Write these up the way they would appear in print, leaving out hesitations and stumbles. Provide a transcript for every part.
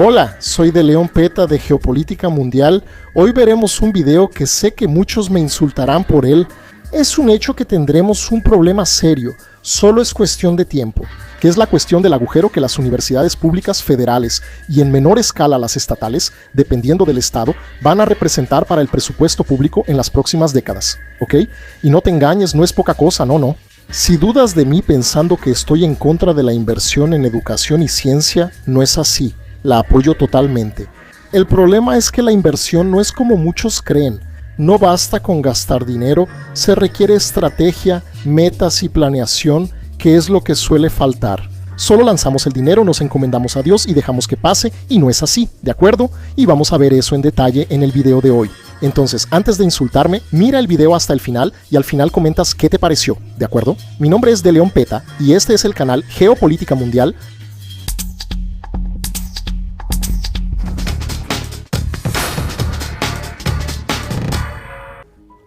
Hola, soy de León Peta de Geopolítica Mundial. Hoy veremos un video que sé que muchos me insultarán por él. Es un hecho que tendremos un problema serio, solo es cuestión de tiempo, que es la cuestión del agujero que las universidades públicas federales y en menor escala las estatales, dependiendo del estado, van a representar para el presupuesto público en las próximas décadas, ¿ok? Y no te engañes, no es poca cosa, no. Si dudas de mí pensando que estoy en contra de la inversión en educación y ciencia, no es así. La apoyo totalmente. El problema es que la inversión no es como muchos creen. No basta con gastar dinero, se requiere estrategia, metas y planeación, que es lo que suele faltar. Solo lanzamos el dinero, nos encomendamos a Dios y dejamos que pase, y no es así, ¿de acuerdo? Y vamos a ver eso en detalle en el video de hoy. Entonces, antes de insultarme, mira el video hasta el final y al final comentas qué te pareció, ¿de acuerdo? Mi nombre es de León Peta y este es el canal Geopolítica Mundial.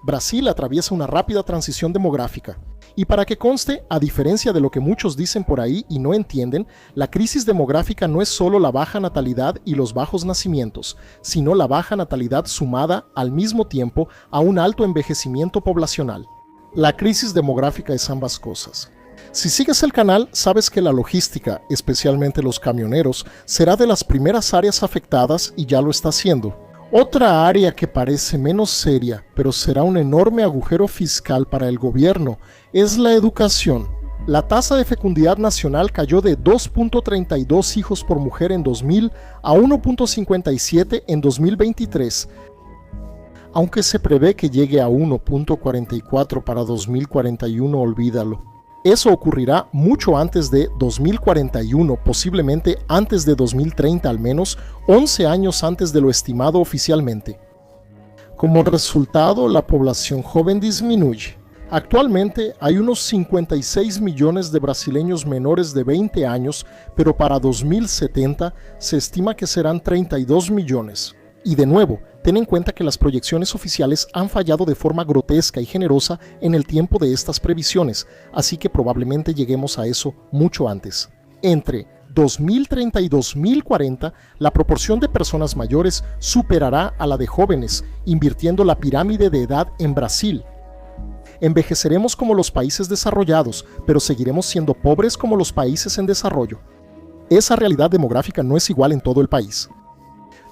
Brasil atraviesa una rápida transición demográfica. Y para que conste, a diferencia de lo que muchos dicen por ahí y no entienden, la crisis demográfica no es solo la baja natalidad y los bajos nacimientos, sino la baja natalidad sumada al mismo tiempo a un alto envejecimiento poblacional. La crisis demográfica es ambas cosas. Si sigues el canal, sabes que la logística, especialmente los camioneros, será de las primeras áreas afectadas y ya lo está haciendo. Otra área que parece menos seria, pero será un enorme agujero fiscal para el gobierno, es la educación. La tasa de fecundidad nacional cayó de 2.32 hijos por mujer en 2000 a 1.57 en 2023, aunque se prevé que llegue a 1.44 para 2041, olvídalo. Eso ocurrirá mucho antes de 2041, posiblemente antes de 2030 al menos, 11 años antes de lo estimado oficialmente. Como resultado, la población joven disminuye. Actualmente hay unos 56 millones de brasileños menores de 20 años, pero para 2070 se estima que serán 32 millones. Y de nuevo, ten en cuenta que las proyecciones oficiales han fallado de forma grotesca y generosa en el tiempo de estas previsiones, así que probablemente lleguemos a eso mucho antes. Entre 2030 y 2040, la proporción de personas mayores superará a la de jóvenes, invirtiendo la pirámide de edad en Brasil. Envejeceremos como los países desarrollados, pero seguiremos siendo pobres como los países en desarrollo. Esa realidad demográfica no es igual en todo el país.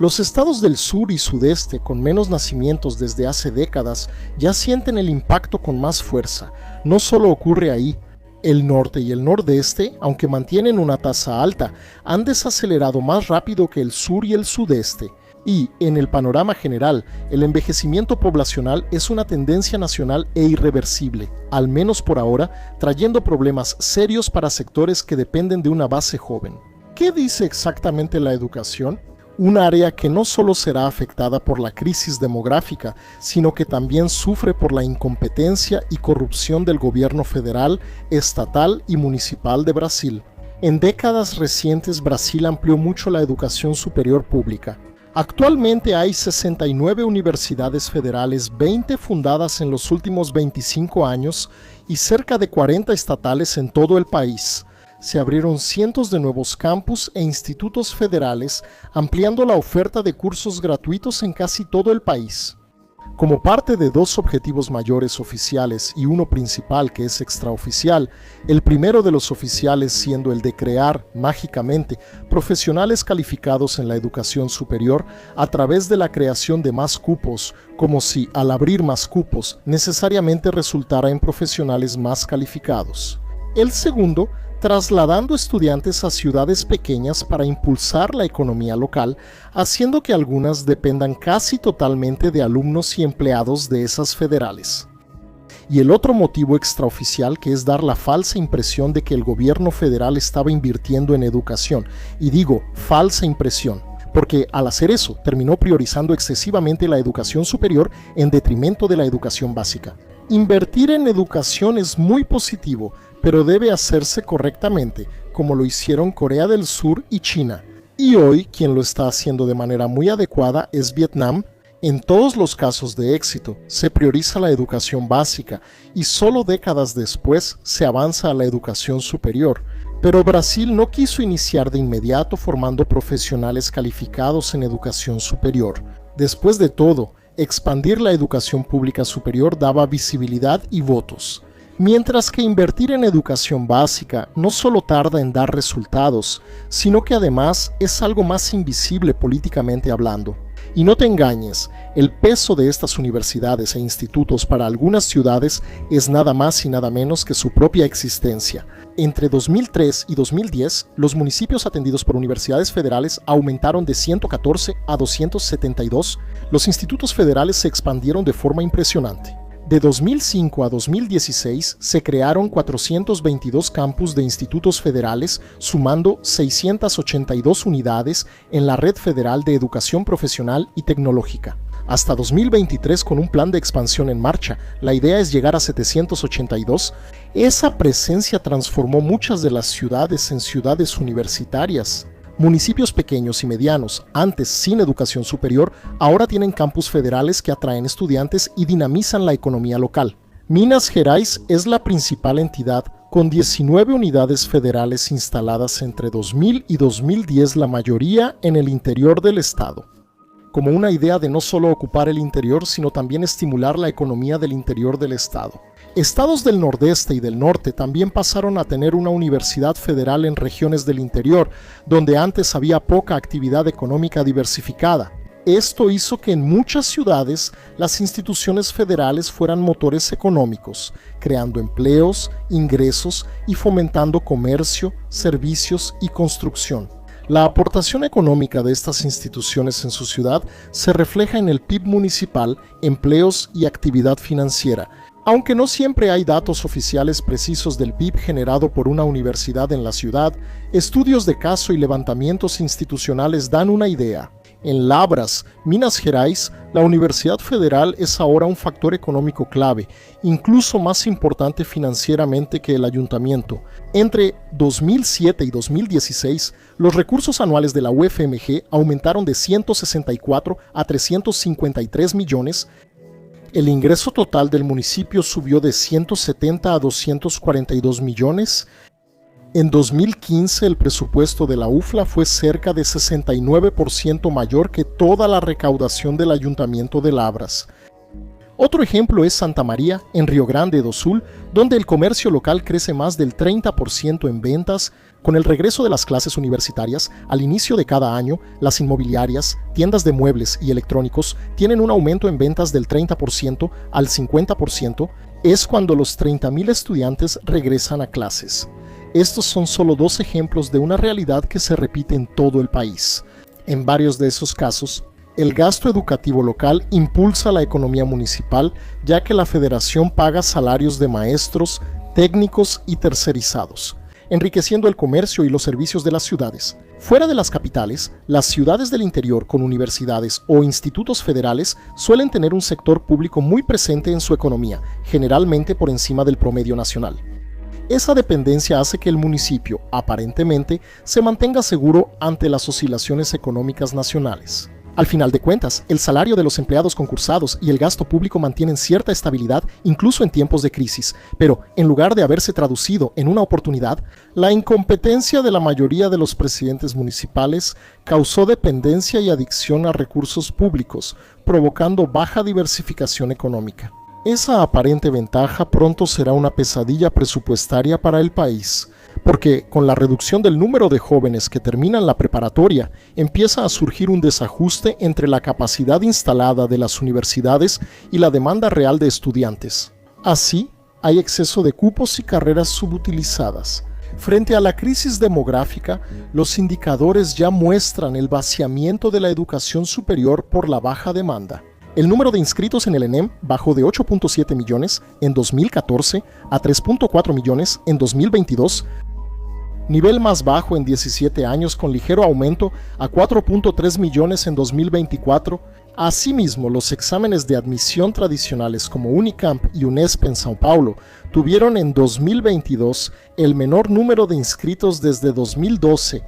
Los estados del sur y sudeste, con menos nacimientos desde hace décadas, ya sienten el impacto con más fuerza. No solo ocurre ahí. El norte y el nordeste, aunque mantienen una tasa alta, han desacelerado más rápido que el sur y el sudeste. Y, en el panorama general, el envejecimiento poblacional es una tendencia nacional e irreversible, al menos por ahora, trayendo problemas serios para sectores que dependen de una base joven. ¿Qué dice exactamente la educación? Un área que no solo será afectada por la crisis demográfica, sino que también sufre por la incompetencia y corrupción del gobierno federal, estatal y municipal de Brasil. En décadas recientes, Brasil amplió mucho la educación superior pública. Actualmente hay 69 universidades federales, 20 fundadas en los últimos 25 años y cerca de 40 estatales en todo el país. Se abrieron cientos de nuevos campus e institutos federales, ampliando la oferta de cursos gratuitos en casi todo el país. Como parte de dos objetivos mayores oficiales y uno principal que es extraoficial, el primero de los oficiales siendo el de crear, mágicamente, profesionales calificados en la educación superior a través de la creación de más cupos, como si, al abrir más cupos, necesariamente resultara en profesionales más calificados. El segundo, trasladando estudiantes a ciudades pequeñas para impulsar la economía local, haciendo que algunas dependan casi totalmente de alumnos y empleados de esas federales. Y el otro motivo extraoficial, que es dar la falsa impresión de que el gobierno federal estaba invirtiendo en educación, y digo falsa impresión, porque al hacer eso terminó priorizando excesivamente la educación superior en detrimento de la educación básica. Invertir en educación es muy positivo, pero debe hacerse correctamente, como lo hicieron Corea del Sur y China. Y hoy, quien lo está haciendo de manera muy adecuada es Vietnam, En todos los casos de éxito, se prioriza la educación básica y solo décadas después se avanza a la educación superior. Pero Brasil no quiso iniciar de inmediato formando profesionales calificados en educación superior. Después de todo, expandir la educación pública superior daba visibilidad y votos. Mientras que invertir en educación básica no solo tarda en dar resultados, sino que además es algo más invisible políticamente hablando. Y no te engañes, el peso de estas universidades e institutos para algunas ciudades es nada más y nada menos que su propia existencia. Entre 2003 y 2010, los municipios atendidos por universidades federales aumentaron de 114 a 272. Los institutos federales se expandieron de forma impresionante. De 2005 a 2016 se crearon 422 campus de institutos federales, sumando 682 unidades en la Red Federal de Educación Profesional y Tecnológica. Hasta 2023, con un plan de expansión en marcha, la idea es llegar a 782. Esa presencia transformó muchas de las ciudades en ciudades universitarias. Municipios pequeños y medianos, antes sin educación superior, ahora tienen campus federales que atraen estudiantes y dinamizan la economía local. Minas Gerais es la principal entidad, con 19 unidades federales instaladas entre 2000 y 2010, la mayoría en el interior del estado. Como una idea de no solo ocupar el interior, sino también estimular la economía del interior del estado. Estados del Nordeste y del Norte también pasaron a tener una universidad federal en regiones del interior, donde antes había poca actividad económica diversificada. Esto hizo que en muchas ciudades las instituciones federales fueran motores económicos, creando empleos, ingresos y fomentando comercio, servicios y construcción. La aportación económica de estas instituciones en su ciudad se refleja en el PIB municipal, empleos y actividad financiera. Aunque no siempre hay datos oficiales precisos del PIB generado por una universidad en la ciudad, estudios de caso y levantamientos institucionales dan una idea. En Labras, Minas Gerais, la Universidad Federal es ahora un factor económico clave, incluso más importante financieramente que el ayuntamiento. Entre 2007 y 2016, los recursos anuales de la UFMG aumentaron de 164 a 353 millones. El ingreso total del municipio subió de 170 a 242 millones. En 2015 el presupuesto de la UFLA fue cerca de 69% mayor que toda la recaudación del Ayuntamiento de Labras. Otro ejemplo es Santa María, en Río Grande do Sul, donde el comercio local crece más del 30% en ventas. Con el regreso de las clases universitarias, al inicio de cada año, las inmobiliarias, tiendas de muebles y electrónicos tienen un aumento en ventas del 30% al 50%. Es cuando los 30,000 estudiantes regresan a clases. Estos son solo dos ejemplos de una realidad que se repite en todo el país. En varios de esos casos, el gasto educativo local impulsa la economía municipal, ya que la federación paga salarios de maestros, técnicos y tercerizados, enriqueciendo el comercio y los servicios de las ciudades. Fuera de las capitales, las ciudades del interior con universidades o institutos federales suelen tener un sector público muy presente en su economía, generalmente por encima del promedio nacional. Esa dependencia hace que el municipio, aparentemente, se mantenga seguro ante las oscilaciones económicas nacionales. Al final de cuentas, el salario de los empleados concursados y el gasto público mantienen cierta estabilidad incluso en tiempos de crisis, pero en lugar de haberse traducido en una oportunidad, la incompetencia de la mayoría de los presidentes municipales causó dependencia y adicción a recursos públicos, provocando baja diversificación económica. Esa aparente ventaja pronto será una pesadilla presupuestaria para el país, porque con la reducción del número de jóvenes que terminan la preparatoria, empieza a surgir un desajuste entre la capacidad instalada de las universidades y la demanda real de estudiantes. Así, hay exceso de cupos y carreras subutilizadas. Frente a la crisis demográfica, los indicadores ya muestran el vaciamiento de la educación superior por la baja demanda. El número de inscritos en el ENEM bajó de 8.7 millones en 2014 a 3.4 millones en 2022, nivel más bajo en 17 años con ligero aumento a 4.3 millones en 2024. Asimismo, los exámenes de admisión tradicionales como Unicamp y Unesp en São Paulo tuvieron en 2022 el menor número de inscritos desde 2012.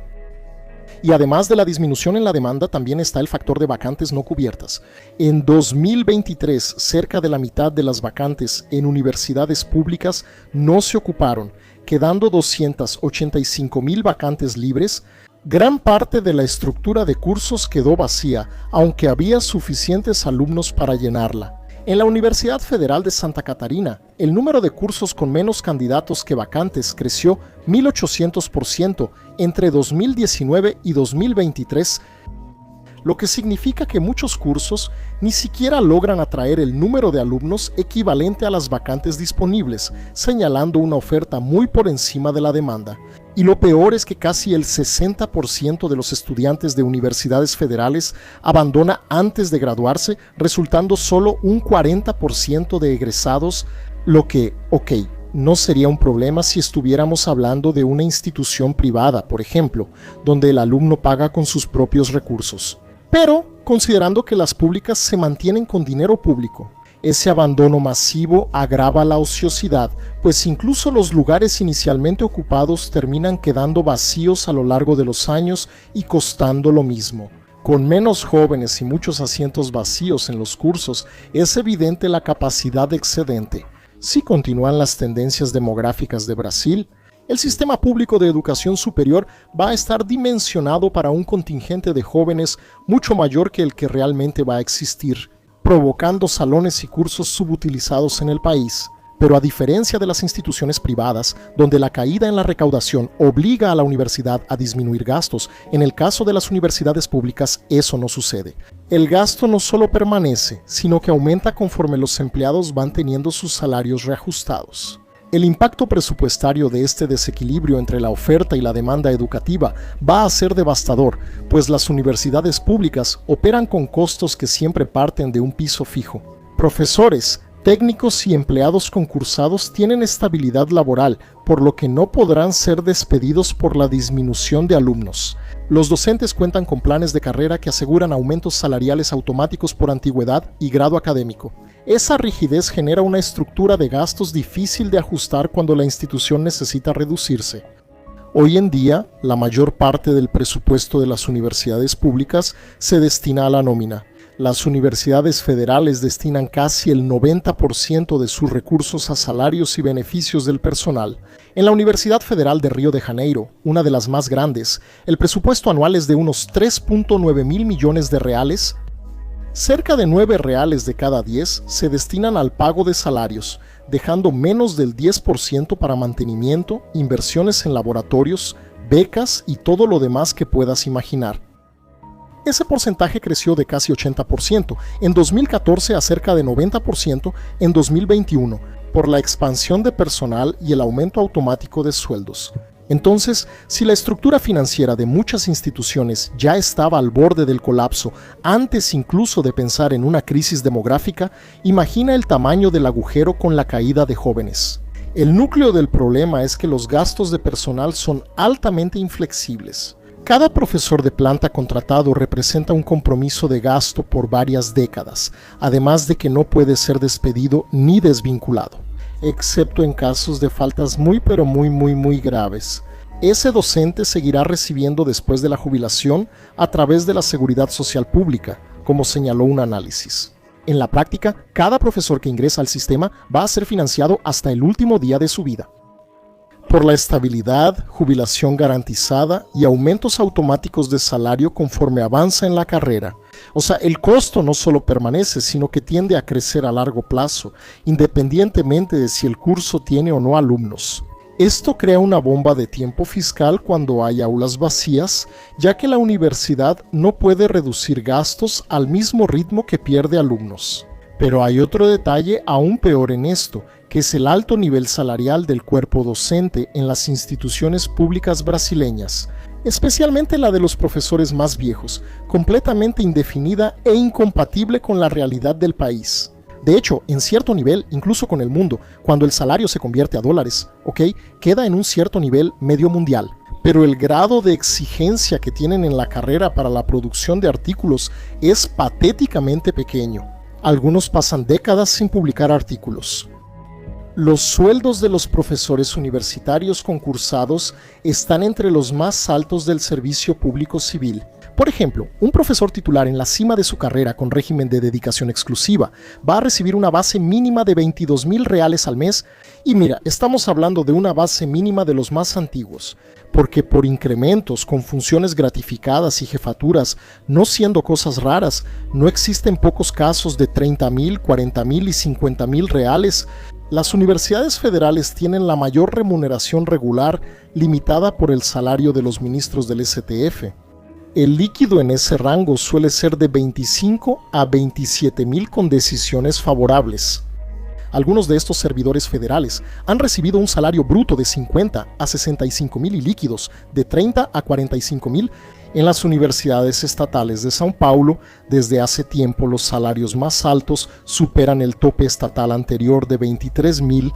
Y además de la disminución en la demanda, también está el factor de vacantes no cubiertas. En 2023, cerca de la mitad de las vacantes en universidades públicas no se ocuparon, quedando 285,000 vacantes libres. Gran parte de la estructura de cursos quedó vacía, aunque había suficientes alumnos para llenarla. En la Universidad Federal de Santa Catarina, el número de cursos con menos candidatos que vacantes creció 1,800% entre 2019 y 2023, lo que significa que muchos cursos ni siquiera logran atraer el número de alumnos equivalente a las vacantes disponibles, señalando una oferta muy por encima de la demanda. Y lo peor es que casi el 60% de los estudiantes de universidades federales abandona antes de graduarse, resultando solo un 40% de egresados, lo que, no sería un problema si estuviéramos hablando de una institución privada, por ejemplo, donde el alumno paga con sus propios recursos. Pero, considerando que las públicas se mantienen con dinero público, ese abandono masivo agrava la ociosidad, pues incluso los lugares inicialmente ocupados terminan quedando vacíos a lo largo de los años y costando lo mismo. Con menos jóvenes y muchos asientos vacíos en los cursos, es evidente la capacidad excedente. Si continúan las tendencias demográficas de Brasil, el sistema público de educación superior va a estar dimensionado para un contingente de jóvenes mucho mayor que el que realmente va a existir, provocando salones y cursos subutilizados en el país. Pero a diferencia de las instituciones privadas, donde la caída en la recaudación obliga a la universidad a disminuir gastos, en el caso de las universidades públicas eso no sucede. El gasto no solo permanece, sino que aumenta conforme los empleados van teniendo sus salarios reajustados. El impacto presupuestario de este desequilibrio entre la oferta y la demanda educativa va a ser devastador, pues las universidades públicas operan con costos que siempre parten de un piso fijo. Profesores, técnicos y empleados concursados tienen estabilidad laboral, por lo que no podrán ser despedidos por la disminución de alumnos. Los docentes cuentan con planes de carrera que aseguran aumentos salariales automáticos por antigüedad y grado académico. Esa rigidez genera una estructura de gastos difícil de ajustar cuando la institución necesita reducirse. Hoy en día, la mayor parte del presupuesto de las universidades públicas se destina a la nómina. Las universidades federales destinan casi el 90% de sus recursos a salarios y beneficios del personal. En la Universidad Federal de Río de Janeiro, una de las más grandes, el presupuesto anual es de unos 3.9 mil millones de reales. Cerca de 9 reales de cada 10 se destinan al pago de salarios, dejando menos del 10% para mantenimiento, inversiones en laboratorios, becas y todo lo demás que puedas imaginar. Ese porcentaje creció de casi 80% en 2014 a cerca de 90% en 2021 por la expansión de personal y el aumento automático de sueldos. Entonces, si la estructura financiera de muchas instituciones ya estaba al borde del colapso antes incluso de pensar en una crisis demográfica, imagina el tamaño del agujero con la caída de jóvenes. El núcleo del problema es que los gastos de personal son altamente inflexibles. Cada profesor de planta contratado representa un compromiso de gasto por varias décadas, además de que no puede ser despedido ni desvinculado, excepto en casos de faltas muy graves. Ese docente seguirá recibiendo después de la jubilación a través de la Seguridad Social Pública, como señaló un análisis. En la práctica, cada profesor que ingresa al sistema va a ser financiado hasta el último día de su vida. Por la estabilidad, jubilación garantizada y aumentos automáticos de salario conforme avanza en la carrera. O sea, el costo no solo permanece, sino que tiende a crecer a largo plazo, independientemente de si el curso tiene o no alumnos. Esto crea una bomba de tiempo fiscal cuando hay aulas vacías, ya que la universidad no puede reducir gastos al mismo ritmo que pierde alumnos. Pero hay otro detalle aún peor en esto, que es el alto nivel salarial del cuerpo docente en las instituciones públicas brasileñas, especialmente la de los profesores más viejos, completamente indefinida e incompatible con la realidad del país. De hecho, en cierto nivel, incluso con el mundo, cuando el salario se convierte a dólares, queda en un cierto nivel medio mundial. Pero el grado de exigencia que tienen en la carrera para la producción de artículos es patéticamente pequeño. Algunos pasan décadas sin publicar artículos. Los sueldos de los profesores universitarios concursados están entre los más altos del servicio público civil. Por ejemplo, un profesor titular en la cima de su carrera con régimen de dedicación exclusiva va a recibir una base mínima de 22,000 reales al mes. Y mira, estamos hablando de una base mínima de los más antiguos, porque por incrementos con funciones gratificadas y jefaturas, no siendo cosas raras, no existen pocos casos de 30,000, 40,000 y 50,000 reales. Las universidades federales tienen la mayor remuneración regular, limitada por el salario de los ministros del STF. El líquido en ese rango suele ser de 25 a 27,000 con decisiones favorables. Algunos de estos servidores federales han recibido un salario bruto de 50 a 65,000 y líquidos de 30 a 45,000. En las universidades estatales de São Paulo, desde hace tiempo los salarios más altos superan el tope estatal anterior de 23,000.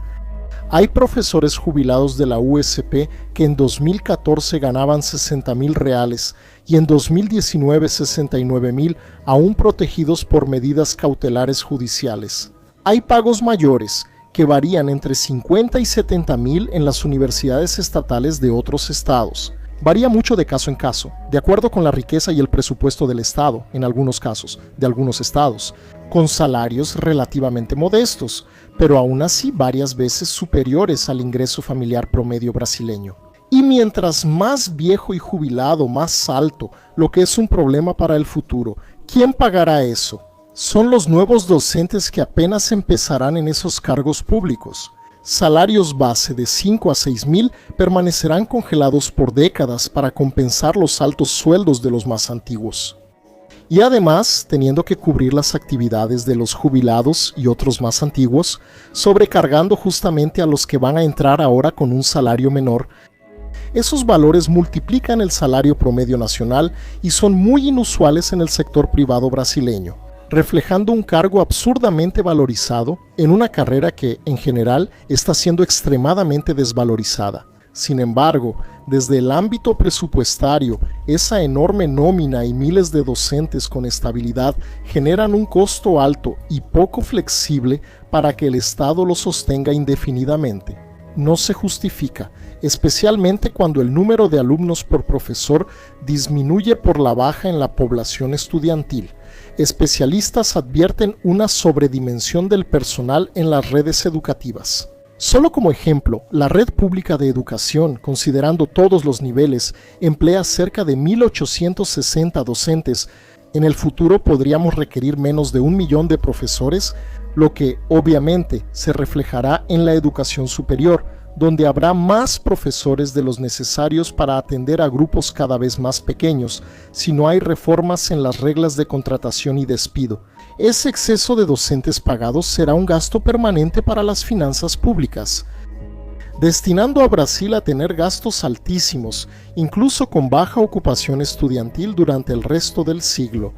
Hay profesores jubilados de la USP que en 2014 ganaban 60,000 reales y en 2019 69,000, aún protegidos por medidas cautelares judiciales. Hay pagos mayores que varían entre 50 y 70,000 en las universidades estatales de otros estados. Varía mucho de caso en caso, de acuerdo con la riqueza y el presupuesto del estado, en algunos casos, de algunos estados, con salarios relativamente modestos, pero aún así varias veces superiores al ingreso familiar promedio brasileño. Y mientras más viejo y jubilado, más alto, lo que es un problema para el futuro. ¿Quién pagará eso? Son los nuevos docentes que apenas empezarán en esos cargos públicos. Salarios base de 5 a 6,000 permanecerán congelados por décadas para compensar los altos sueldos de los más antiguos. Y además, teniendo que cubrir las actividades de los jubilados y otros más antiguos, sobrecargando justamente a los que van a entrar ahora con un salario menor. Esos valores multiplican el salario promedio nacional y son muy inusuales en el sector privado brasileño, reflejando un cargo absurdamente valorizado en una carrera que, en general, está siendo extremadamente desvalorizada. Sin embargo, desde el ámbito presupuestario, esa enorme nómina y miles de docentes con estabilidad generan un costo alto y poco flexible para que el Estado lo sostenga indefinidamente. No se justifica, especialmente cuando el número de alumnos por profesor disminuye por la baja en la población estudiantil. Especialistas advierten una sobredimensión del personal en las redes educativas. Solo como ejemplo, la red pública de educación, considerando todos los niveles, emplea cerca de 1,860 docentes. En el futuro podríamos requerir menos de 1 millón de profesores, lo que obviamente se reflejará en la educación superior, donde habrá más profesores de los necesarios para atender a grupos cada vez más pequeños, si no hay reformas en las reglas de contratación y despido. Ese exceso de docentes pagados será un gasto permanente para las finanzas públicas, destinando a Brasil a tener gastos altísimos, incluso con baja ocupación estudiantil durante el resto del siglo.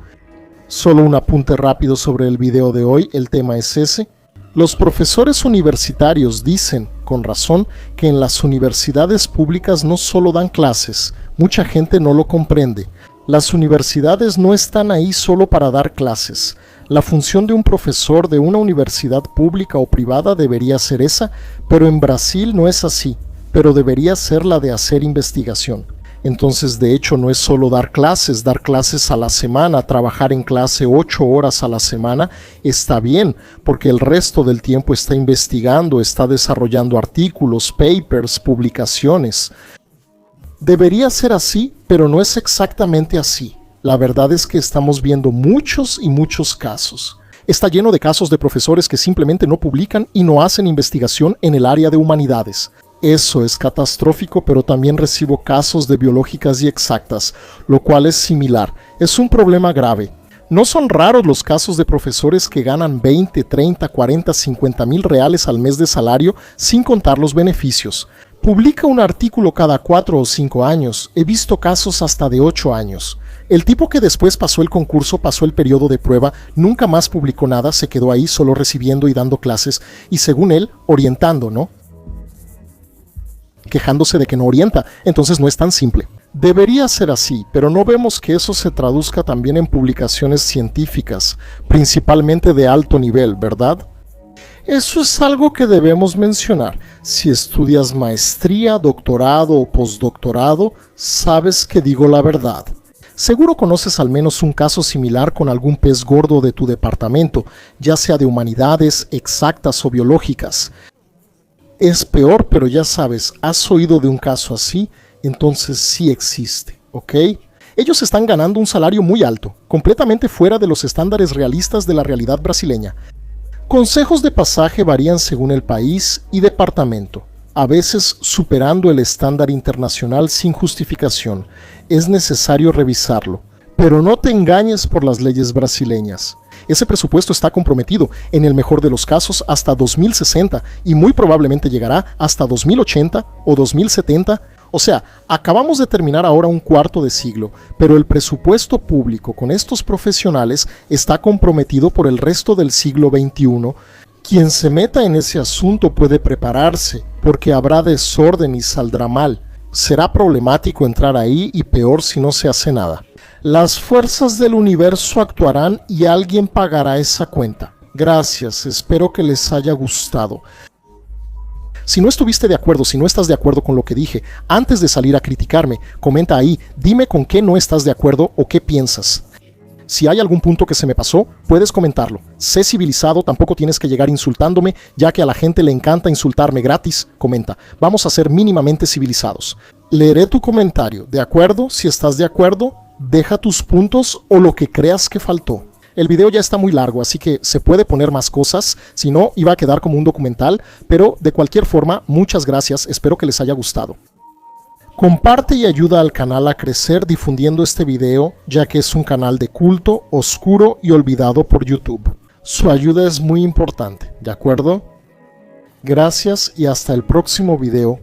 Solo un apunte rápido sobre el video de hoy, el tema es ese. Los profesores universitarios dicen, con razón, que en las universidades públicas no solo dan clases, mucha gente no lo comprende. Las universidades no están ahí solo para dar clases. La función de un profesor de una universidad pública o privada debería ser esa, pero en Brasil no es así, pero debería ser la de hacer investigación. Entonces, de hecho, no es solo dar clases a la semana, trabajar en clase 8 horas a la semana, está bien, porque el resto del tiempo está investigando, está desarrollando artículos, papers, publicaciones. Debería ser así, pero no es exactamente así. La verdad es que estamos viendo muchos y muchos casos. Está lleno de casos de profesores que simplemente no publican y no hacen investigación en el área de humanidades. Eso es catastrófico, pero también recibo casos de biológicas y exactas, lo cual es similar. Es un problema grave. No son raros los casos de profesores que ganan 20, 30, 40, 50,000 reales al mes de salario sin contar los beneficios. Publica un artículo cada 4 o 5 años. He visto casos hasta de 8 años. El tipo que después pasó el concurso, pasó el periodo de prueba, nunca más publicó nada, se quedó ahí solo recibiendo y dando clases y, según él, orientando, ¿no? Quejándose de que no orienta, entonces no es tan simple. Debería ser así, pero no vemos que eso se traduzca también en publicaciones científicas, principalmente de alto nivel, ¿verdad? Eso es algo que debemos mencionar. Si estudias maestría, doctorado o postdoctorado, sabes que digo la verdad. Seguro conoces al menos un caso similar con algún pez gordo de tu departamento, ya sea de humanidades, exactas o biológicas. Es peor, pero ya sabes, has oído de un caso así, entonces sí existe, ¿ok? Ellos están ganando un salario muy alto, completamente fuera de los estándares realistas de la realidad brasileña. Consejos de pasaje varían según el país y departamento, a veces superando el estándar internacional sin justificación. Es necesario revisarlo, pero no te engañes por las leyes brasileñas. Ese presupuesto está comprometido, en el mejor de los casos, hasta 2060 y muy probablemente llegará hasta 2080 o 2070. O sea, acabamos de terminar ahora un cuarto de siglo, pero el presupuesto público con estos profesionales está comprometido por el resto del siglo XXI. Quien se meta en ese asunto puede prepararse, porque habrá desorden y saldrá mal. Será problemático entrar ahí y peor si no se hace nada. Las fuerzas del universo actuarán y alguien pagará esa cuenta. Gracias, espero que les haya gustado. Si no estuviste de acuerdo, si no estás de acuerdo con lo que dije, antes de salir a criticarme, comenta ahí, dime con qué no estás de acuerdo o qué piensas. Si hay algún punto que se me pasó, puedes comentarlo. Sé civilizado, tampoco tienes que llegar insultándome, ya que a la gente le encanta insultarme gratis. Comenta, vamos a ser mínimamente civilizados. Leeré tu comentario, ¿de acuerdo? Si estás de acuerdo, deja tus puntos o lo que creas que faltó. El video ya está muy largo, así que se puede poner más cosas, si no iba a quedar como un documental, pero de cualquier forma, muchas gracias, espero que les haya gustado. Comparte y ayuda al canal a crecer difundiendo este video, ya que es un canal de culto, oscuro y olvidado por YouTube. Su ayuda es muy importante, ¿de acuerdo? Gracias y hasta el próximo video.